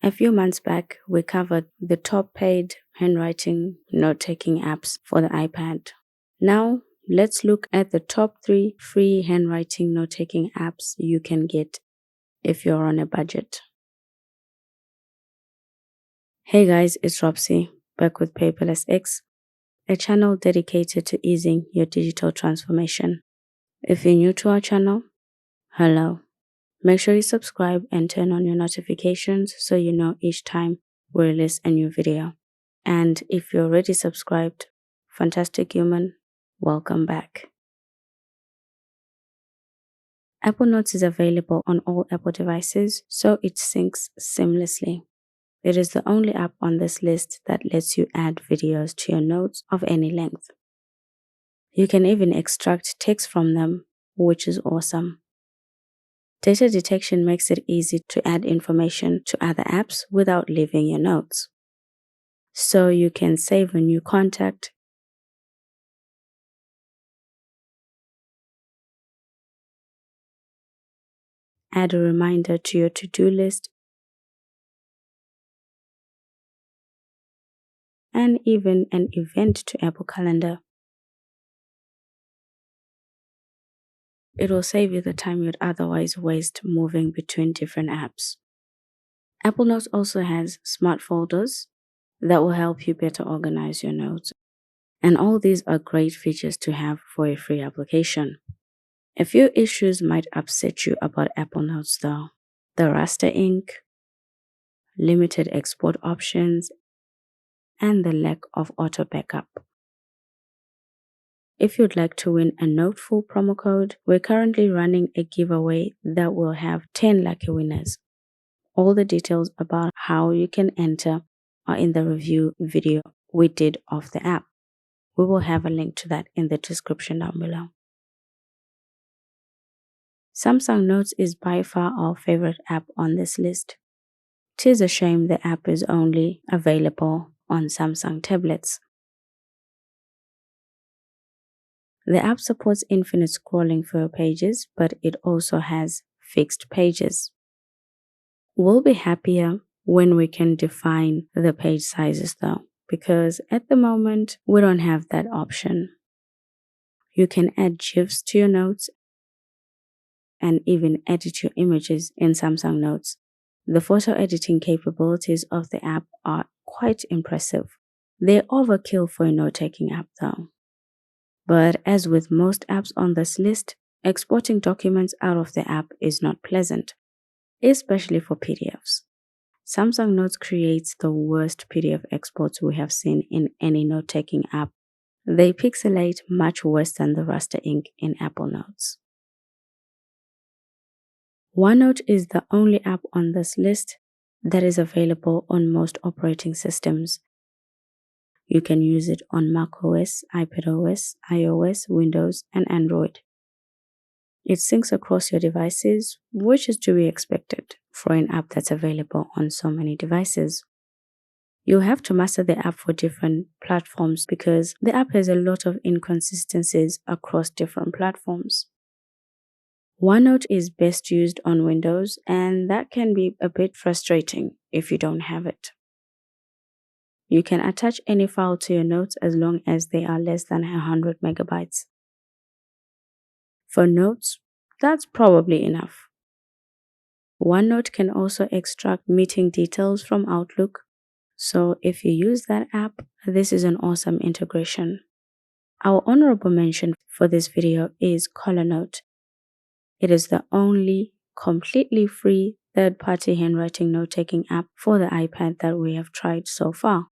A few months back, we covered the top paid handwriting note-taking apps for the iPad. Now, let's look at the top 3 free handwriting note-taking apps you can get if you're on a budget. Hey guys, it's Robsy, back with Paperless X, a channel dedicated to easing your digital transformation. If you're new to our channel, hello. Make sure you subscribe and turn on your notifications so you know each time we release a new video. And if you're already subscribed, fantastic human, welcome back. Apple Notes is available on all Apple devices, so it syncs seamlessly. It is the only app on this list that lets you add videos to your notes of any length. You can even extract text from them, which is awesome. Data detection makes it easy to add information to other apps without leaving your notes. So you can save a new contact, add a reminder to your to-do list, and even an event to Apple Calendar. It will save you the time you'd otherwise waste moving between different apps. Apple Notes also has smart folders that will help you better organize your notes. And all these are great features to have for a free application. A few issues might upset you about Apple Notes though. The raster ink, limited export options, and the lack of auto backup. If you'd like to win a Noteful promo code, we're currently running a giveaway that will have 10 lucky winners. All the details about how you can enter are in the review video we did of the app. We will have a link to that in the description down below. Samsung Notes is by far our favorite app on this list. 'Tis a shame the app is only available on Samsung tablets. The app supports infinite scrolling for your pages, but it also has fixed pages. We'll be happier when we can define the page sizes though, because at the moment we don't have that option. You can add GIFs to your notes and even edit your images in Samsung Notes. The photo editing capabilities of the app are quite impressive. They're overkill for a note-taking app though. But as with most apps on this list, exporting documents out of the app is not pleasant, especially for PDFs. Samsung Notes creates the worst PDF exports we have seen in any note-taking app. They pixelate much worse than the raster ink in Apple Notes. OneNote is the only app on this list that is available on most operating systems. You can use it on macOS, iPadOS, iOS, Windows, and Android. It syncs across your devices, which is to be expected for an app that's available on so many devices. You'll have to master the app for different platforms because the app has a lot of inconsistencies across different platforms. OneNote is best used on Windows, and that can be a bit frustrating if you don't have it. You can attach any file to your notes as long as they are less than 100 megabytes. For notes, that's probably enough. OneNote can also extract meeting details from Outlook, so if you use that app, this is an awesome integration. Our honorable mention for this video is ColorNote. It is the only completely free third-party handwriting note-taking app for the iPad that we have tried so far.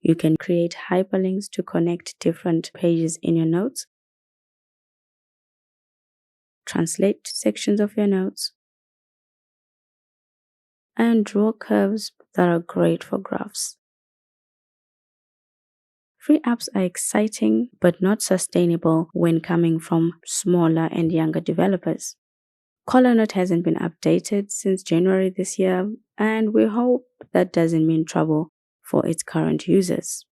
You can create hyperlinks to connect different pages in your notes, translate sections of your notes, and draw curves that are great for graphs. Free apps are exciting but not sustainable when coming from smaller and younger developers. ColorNote hasn't been updated since January this year, and we hope that doesn't mean trouble for its current users.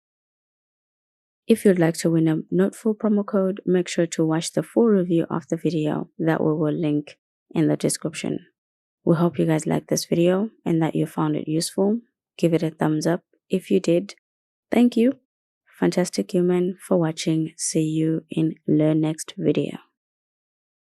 If you'd like to win a Noteful promo code, make sure to watch the full review of the video that we will link in the description. We hope you guys liked this video and that you found it useful. Give it a thumbs up if you did. Thank you, fantastic human, for watching. See you in the next video.